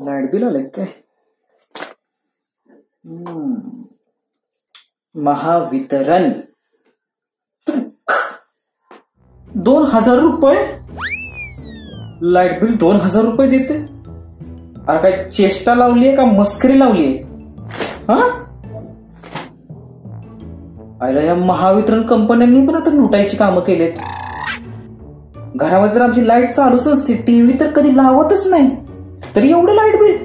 Light bill आलंय काय? महावितरण 2000 रुपये लाईट बिल 2000 रुपये देते. अरे काय चेष्टा लावलीये का मस्करी लावलीये? हा, अरे या महावितरण कंपन्यांनी पण आता लुटायची कामं केलेत. घरामध्ये तर आमची लाईट चालूच असते, टीव्ही तर कधी लावतच नाही, तरी एवढं लाईट बिल.